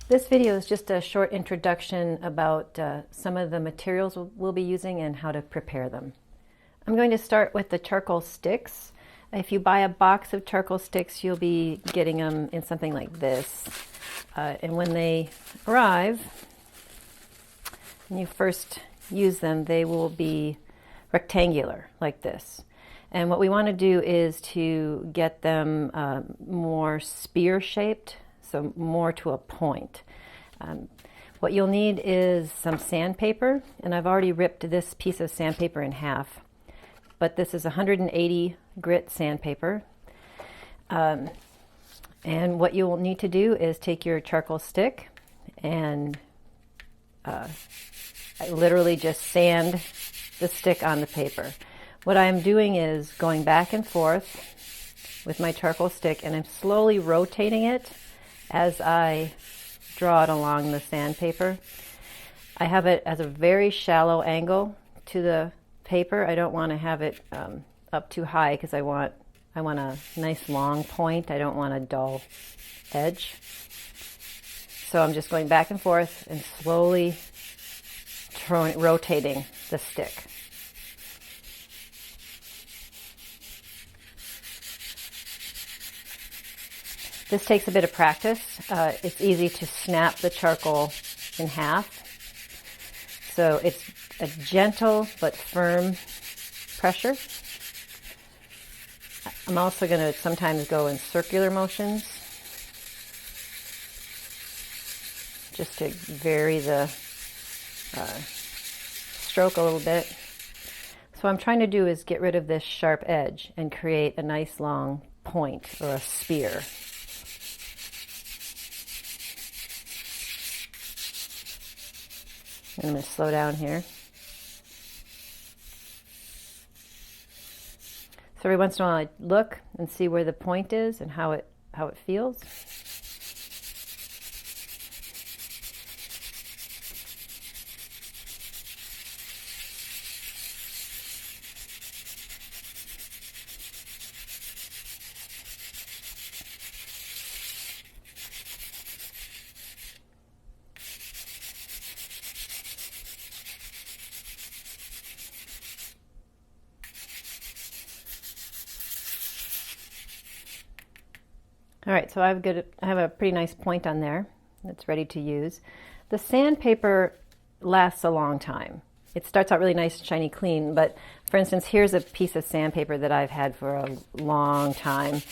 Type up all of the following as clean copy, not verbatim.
This video is just a short introduction about some of the materials we'll be using and how to prepare them. I'm going to start with the charcoal sticks. If you buy a box of charcoal sticks, you'll be getting them in something like this. And when they arrive, when you first use them, they will be rectangular like this. And what we want to do is to get them more spear shaped, so more to a point. What you'll need is some sandpaper, and I've already ripped this piece of sandpaper in half, but this is 180 grit sandpaper. And what you'll need to do is take your charcoal stick and I literally just sand the stick on the paper. What I'm doing is going back and forth with my charcoal stick, and I'm slowly rotating it as I draw it along the sandpaper. I have it as a very shallow angle to the paper. I don't want to have it up too high because I want a nice long point. I don't want a dull edge. So I'm just going back and forth and slowly rotating the stick. This takes a bit of practice. It's easy to snap the charcoal in half. So it's a gentle but firm pressure. I'm also going to sometimes go in circular motions just to vary the stroke a little bit. So what I'm trying to do is get rid of this sharp edge and create a nice long point or a spear. I'm going to slow down here. So every once in a while I look and see where the point is and how it feels. All right, so I have a pretty nice point on there that's ready to use. The sandpaper lasts a long time. It starts out really nice and shiny clean, but for instance, here's a piece of sandpaper that I've had for a long time,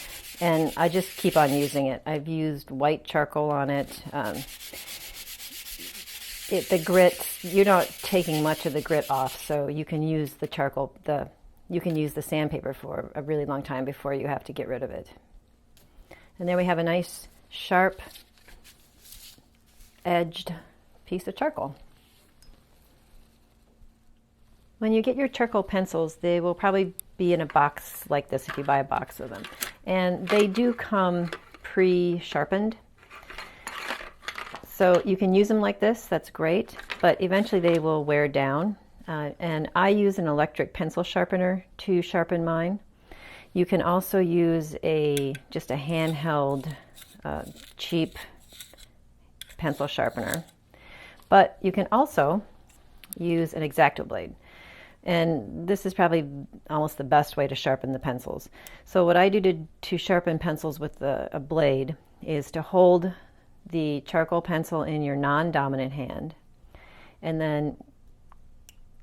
and I just keep on using it. I've used white charcoal on it. The grit, you're not taking much of the grit off, so you can use the charcoal, you can use the sandpaper for a really long time before you have to get rid of it. And there we have a nice, sharp, edged piece of charcoal. When you get your charcoal pencils, they will probably be in a box like this if you buy a box of them. And they do come pre-sharpened. So you can use them like this, that's great, but eventually they will wear down. And I use an electric pencil sharpener to sharpen mine. You can also use just a handheld, cheap pencil sharpener. But you can also use an X-Acto blade. And this is probably almost the best way to sharpen the pencils. So what I do to sharpen pencils with a blade is to hold the charcoal pencil in your non-dominant hand and then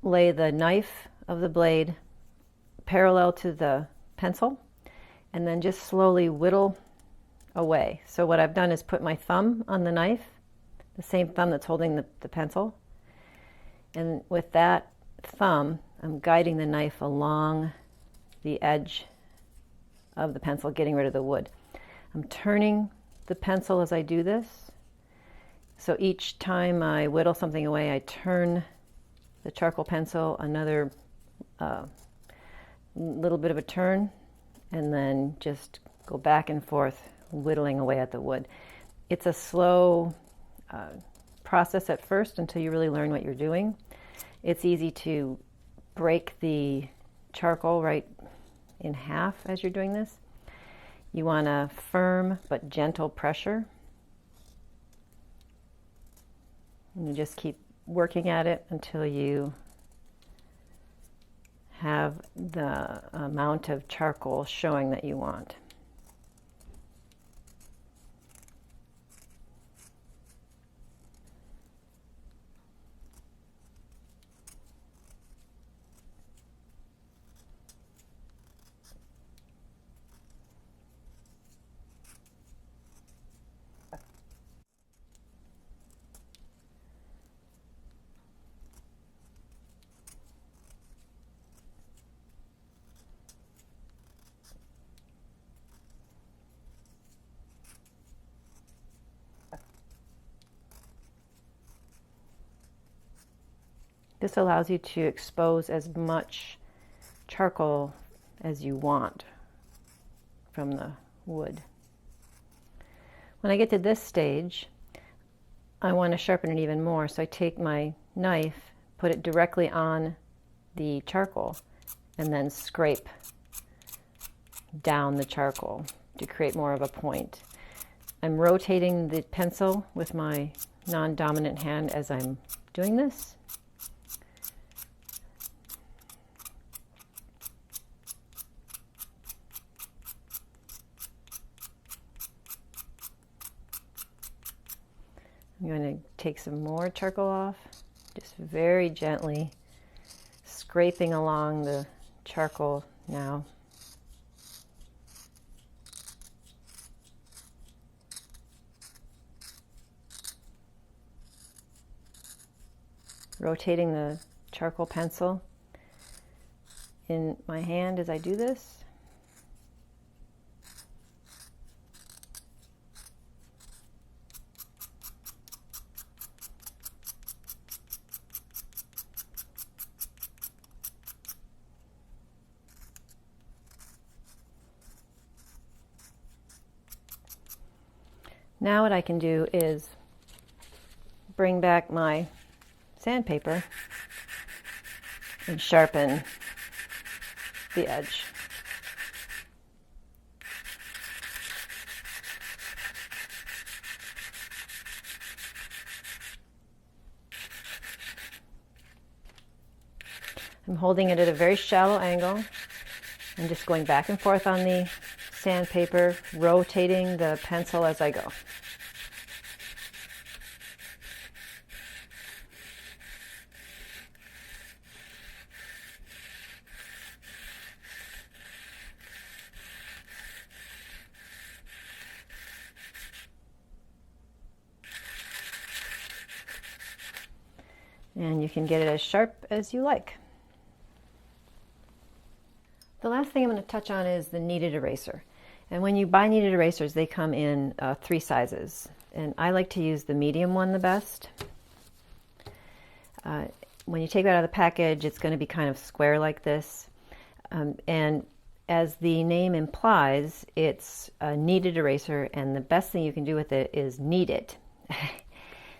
lay the knife of the blade parallel to the pencil and then just slowly whittle away. So what I've done is put my thumb on the knife, the same thumb that's holding the pencil, and with that thumb I'm guiding the knife along the edge of the pencil, getting rid of the wood. I'm turning the pencil as I do this, so each time I whittle something away I turn the charcoal pencil another little bit of a turn, and then just go back and forth whittling away at the wood. It's a slow process at first until you really learn what you're doing. It's easy to break the charcoal right in half as you're doing this. You want a firm but gentle pressure. And you just keep working at it until you have the amount of charcoal showing that you want. This allows you to expose as much charcoal as you want from the wood. When I get to this stage, I want to sharpen it even more, so I take my knife, put it directly on the charcoal, and then scrape down the charcoal to create more of a point. I'm rotating the pencil with my non-dominant hand as I'm doing this. I'm going to take some more charcoal off, just very gently scraping along the charcoal now. Rotating the charcoal pencil in my hand as I do this. Now what I can do is bring back my sandpaper and sharpen the edge. I'm holding it at a very shallow angle. I'm just going back and forth on the sandpaper, rotating the pencil as I go. And you can get it as sharp as you like. The last thing I'm going to touch on is the kneaded eraser. And when you buy kneaded erasers, they come in 3 sizes. And I like to use the medium one the best. When you take it out of the package, it's going to be kind of square like this. And as the name implies, it's a kneaded eraser, and the best thing you can do with it is knead it.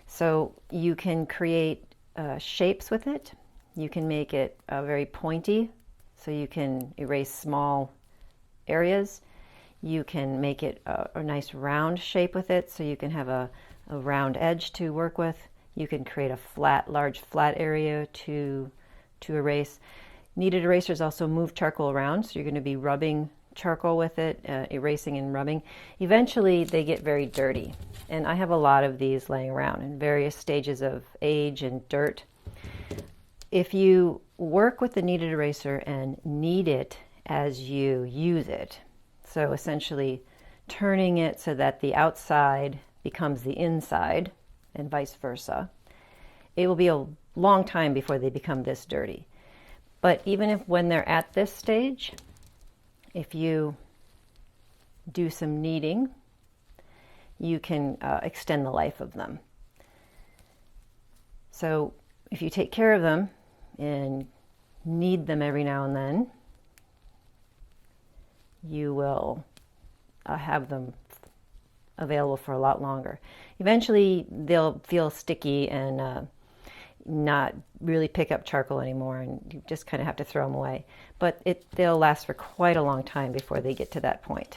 So you can create shapes with it. You can make it very pointy, so you can erase small areas. You can make it a nice round shape with it, so you can have a round edge to work with. You can create a large flat area to erase. Kneaded erasers also move charcoal around, so you're going to be rubbing charcoal with it, erasing and rubbing. Eventually they get very dirty, and I have a lot of these laying around in various stages of age and dirt. If you work with the kneaded eraser and knead it as you use it, so essentially turning it so that the outside becomes the inside and vice versa, it will be a long time before they become this dirty. But even if when they're at this stage, if you do some kneading, you can extend the life of them. So if you take care of them and knead them every now and then, you will have them available for a lot longer. Eventually they'll feel sticky and not really pick up charcoal anymore, and you just kind of have to throw them away. But they'll last for quite a long time before they get to that point.